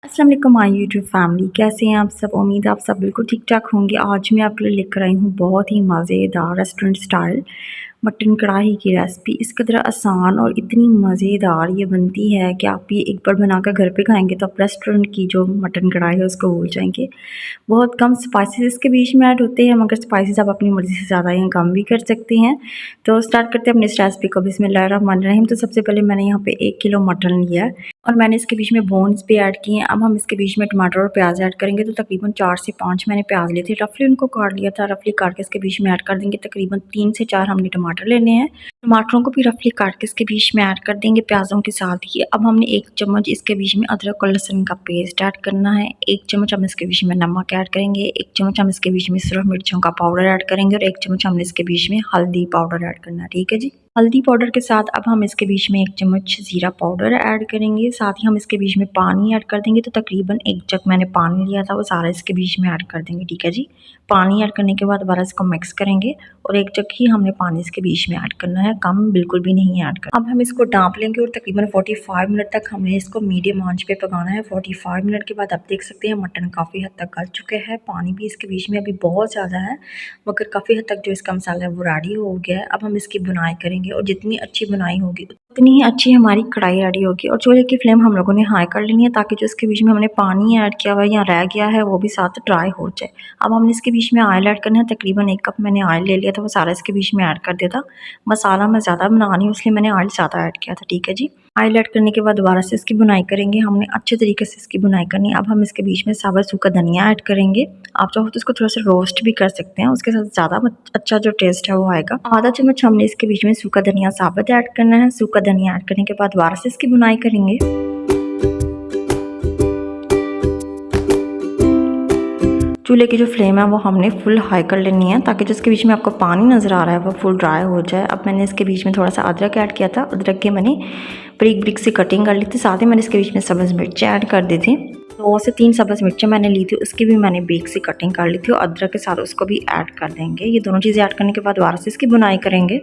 अस्सलाम वालेकुम my YouTube family, कैसे हैं आप सब। उम्मीद है आप सब बिल्कुल ठीक ठाक होंगे। आज मैं आपके लिए लेकर आई हूँ बहुत ही मज़ेदार रेस्टोरेंट स्टाइल मटन कढ़ाई की रेसिपी। इस कदर आसान और इतनी मज़ेदार ये बनती है कि आप ये एक बार बनाकर घर पे खाएंगे तो आप रेस्टोरेंट की जो मटन कढ़ाई है उसको भूल जाएंगे। बहुत कम स्पाइसेस इसके बीच में ऐड होते हैं, मगर स्पाइसेस आप अपनी मर्ज़ी से ज़्यादा या कम भी कर सकते हैं। तो स्टार्ट करते हैं अपनी इस रेसिपी को। बिस्मिल्लाहिर्रहमानिर्रहीम। तो सबसे पहले मैंने यहाँ पे 1 किलो मटन लिया है और मैंने इसके बीच में बोन्स भी ऐड किए हैं। अब हम इसके बीच में टमाटर और प्याज ऐड करेंगे। तो तकरीबन 4 से 5 मैंने प्याज लिए थे, रफली उनको काट लिया था। रफली काट के इसके बीच में ऐड कर देंगे। तकरीबन 3 से 4 हमने टमाटर लेने हैं। टमाटरों को भी रफली काट के इसके बीच में ऐड कर देंगे प्याज़ों के साथ ही। अब हमने 1 चम्मच इसके बीच में अदरक और लहसुन का पेस्ट ऐड करना है। 1 चम्मच हम इसके बीच में नमक ऐड करेंगे। 1 चम्मच हम इसके बीच में सिर्फ मिर्चों का पाउडर ऐड करेंगे और 1 चम्मच हमने इसके बीच में हल्दी पाउडर ऐड करना है। ठीक है जी। हल्दी पाउडर के साथ अब हम इसके बीच में 1 चम्मच ज़ीरा पाउडर ऐड करेंगे। साथ ही हम इसके बीच में पानी ऐड कर देंगे। तो तकरीबन 1 जग मैंने पानी लिया था, वो सारा इसके बीच में ऐड कर देंगे। ठीक है जी। पानी ऐड करने के बाद दोबारा इसको मिक्स करेंगे और 1 जग ही हमने पानी इसके बीच में ऐड करना है, कम बिल्कुल भी नहीं ऐड करना। अब हम इसको ढाँप लेंगे और तकरीबन 45 मिनट तक हमने इसको मीडियम आंच पे पकाना है। 45 मिनट के बाद आप देख सकते हैं मटन काफ़ी हद तक गल चुके हैं। पानी भी इसके बीच में अभी बहुत ज़्यादा है, मगर काफ़ी हद तक जो इसका मसाला है वो रेडी हो गया है। अब हम इसकी बुनाई करेंगे और जितनी अच्छी बुनाई होगी उतनी ही अच्छी हमारी कढ़ाई रेडी होगी। और चूल्हे की फ्लेम हम लोगों ने हाई कर लेनी है ताकि जो इसके बीच में हमने पानी ऐड किया हुआ है या रह गया है वो भी साथ ड्राई हो जाए। अब हमने इसके बीच में ऑयल ऐड करना है। तकरीबन 1 कप मैंने ऑयल ले लिया था, वो सारा इसके बीच में ऐड कर दिया था। मसाला मैं ज़्यादा बना रही हूँ इसलिए मैंने ऑयल ज़्यादा ऐड किया था। ठीक है जी। ऑयल ऐड करने के बाद दोबारा से इसकी बुनाई करेंगे। हमने अच्छे तरीके से इसकी बुनाई करनी है। अब हम इसके बीच में साबुत सूखा धनिया ऐड करेंगे। आप चाहो तो इसको थोड़ा सा रोस्ट भी कर सकते हैं, उसके साथ ज़्यादा अच्छा जो टेस्ट है वो आएगा। आधा चम्मच हमने इसके बीच में सूखा धनिया साबुत ऐड करना है। सूखा धनिया ऐड करने के बाद दोबारा से इसकी बुनाई करेंगे। चूल्हे की जो फ्लेम है वो हमने फुल हाई कर लेनी है ताकि जिसके बीच में आपको पानी नज़र आ रहा है वो फुल ड्राई हो जाए। अब मैंने इसके बीच में थोड़ा सा अदरक ऐड किया था। अदरक की मैंने बारीक बारीक से कटिंग कर ली थी। साथ ही मैंने इसके बीच में सब्ज़ मिर्चें ऐड कर दी थी। 2 से 3 सब्ज़ मिर्चें मैंने ली थी, उसकी भी मैंने बारीक से कटिंग कर ली थी और अदरक के साथ उसको भी ऐड कर देंगे। ये दोनों चीज़ें ऐड करने के बाद दोबारा से इसकी बुनाई करेंगे।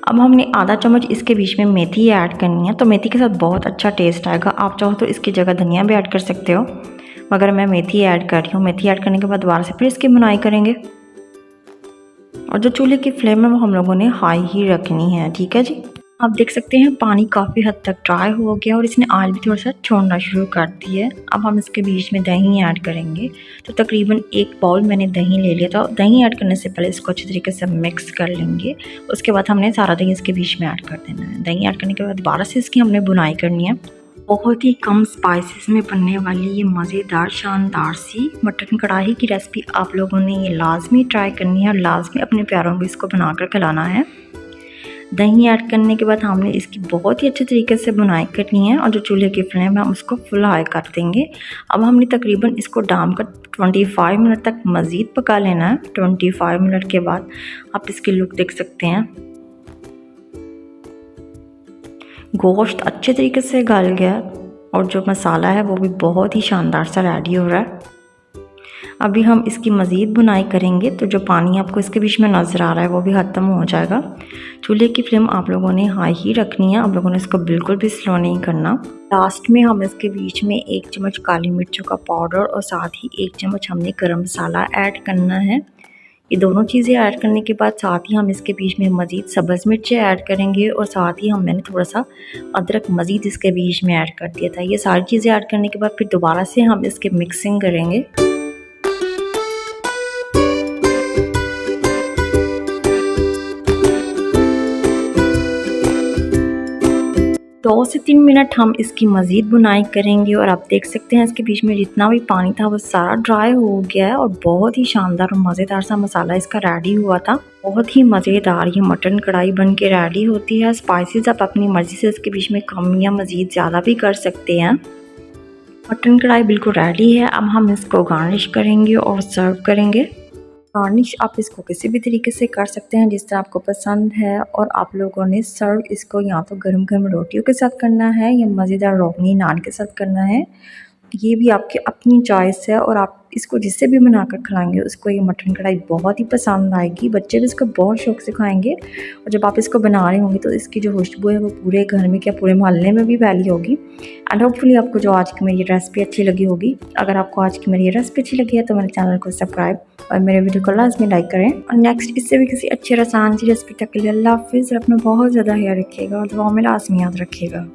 अब हमने आधा चम्मच इसके बीच में मेथी ऐड करनी है। तो मेथी के साथ बहुत अच्छा टेस्ट आएगा। आप चाहो तो इसकी जगह धनिया भी ऐड कर सकते हो, मगर मैं मेथी ऐड कर रही हूँ। मेथी ऐड करने के बाद दोबारा से फिर इसकी बुनाई करेंगे और जो चूल्हे की फ्लेम है वो हम लोगों ने हाई ही रखनी है। ठीक है जी। आप देख सकते हैं पानी काफ़ी हद तक ड्राई हो गया और इसने ऑयल भी थोड़ा सा छोड़ना शुरू कर दी है। अब हम इसके बीच में दही ऐड करेंगे। तो तकरीबन 1 बाउल मैंने दही ले लिया था। दही ऐड करने से पहले इसको अच्छी तरीके से मिक्स कर लेंगे। उसके बाद हमने सारा दही इसके बीच में ऐड कर देना है। दही ऐड करने के बाद दोबारा से इसकी हमने बुनाई करनी है। बहुत ही कम स्पाइसेस में बनने वाली ये मज़ेदार शानदार सी मटन कढ़ाई की रेसिपी आप लोगों ने ये लाजमी ट्राई करनी है और लाजमी अपने प्यारों को इसको बनाकर खिलाना है। दही ऐड करने के बाद हमने इसकी बहुत ही अच्छे तरीके से बुनाई करनी है और जो चूल्हे की फ्लेम है हम उसको फुल हाई कर देंगे। अब हमने तकरीबन इसको डाम कर 25 मिनट तक मज़ीद पका लेना है। 25 मिनट के बाद आप इसकी लुक देख सकते हैं। गोश्त अच्छे तरीके से गल गया और जो मसाला है वो भी बहुत ही शानदार सा रेडी हो रहा है। अभी हम इसकी मज़ीद बुनाई करेंगे तो जो पानी आपको इसके बीच में नज़र आ रहा है वो भी ख़त्म हो जाएगा। चूल्हे की फ्लेम आप लोगों ने हाई ही रखनी है। आप लोगों ने इसको बिल्कुल भी स्लो नहीं करना। लास्ट में हम इसके बीच में 1 चम्मच काली मिर्चों का पाउडर और साथ ही 1 चम्मच हमने गरम मसाला ऐड करना है। ये दोनों चीज़ें ऐड करने के बाद साथ ही हम इसके बीच में मज़ीद सब्ज़ मिर्चें ऐड करेंगे और साथ ही मैंने थोड़ा सा अदरक मज़ीद इसके बीच में ऐड कर दिया था। ये सारी चीज़ें ऐड करने के बाद फिर दोबारा से हम इसके मिक्सिंग करेंगे। 2 से 3 मिनट हम इसकी मज़ीद बुनाई करेंगे और आप देख सकते हैं इसके बीच में जितना भी पानी था वो सारा ड्राई हो गया है और बहुत ही शानदार और मज़ेदार सा मसाला इसका रेडी हुआ था। बहुत ही मज़ेदार ये मटन कढ़ाई बन के रेडी होती है। स्पाइसेस आप अपनी मर्ज़ी से इसके बीच में कम या मज़ीद ज़्यादा भी कर सकते हैं। मटन कढ़ाई बिल्कुल रेडी है। अब हम इसको गार्निश करेंगे और सर्व करेंगे। गार्निश आप इसको किसी भी तरीके से कर सकते हैं जिस तरह आपको पसंद है और आप लोगों ने सर्व इसको या तो गर्म गर्म रोटियों के साथ करना है या मज़ेदार रोगनी नान के साथ करना है। ये भी आपकी अपनी चॉइस है और आप इसको जिससे भी बनाकर खिलाएंगे उसको ये मटन कढ़ाई बहुत ही पसंद आएगी। बच्चे भी इसको बहुत शौक से खाएंगे और जब आप इसको बना रहे होंगे तो इसकी जो खुशबू है वो पूरे घर में क्या पूरे मोहल्ले में भी फैली होगी। एंड होपफुली आपको जो आज की मेरी रेसिपी अच्छी लगी होगी। अगर आपको आज की मेरी ये रेसिपी अच्छी लगी है तो मेरे चैनल को सब्सक्राइब और मेरे वीडियो को लाजमी लाइक करें। और नेक्स्ट इससे भी किसी अच्छी और आसान सी रेसिपी तक के लिए अल्लाह हाफिज़। अपना बहुत ज़्यादा ख्याल रखिएगा और दुआ में लाजमी याद रखिएगा।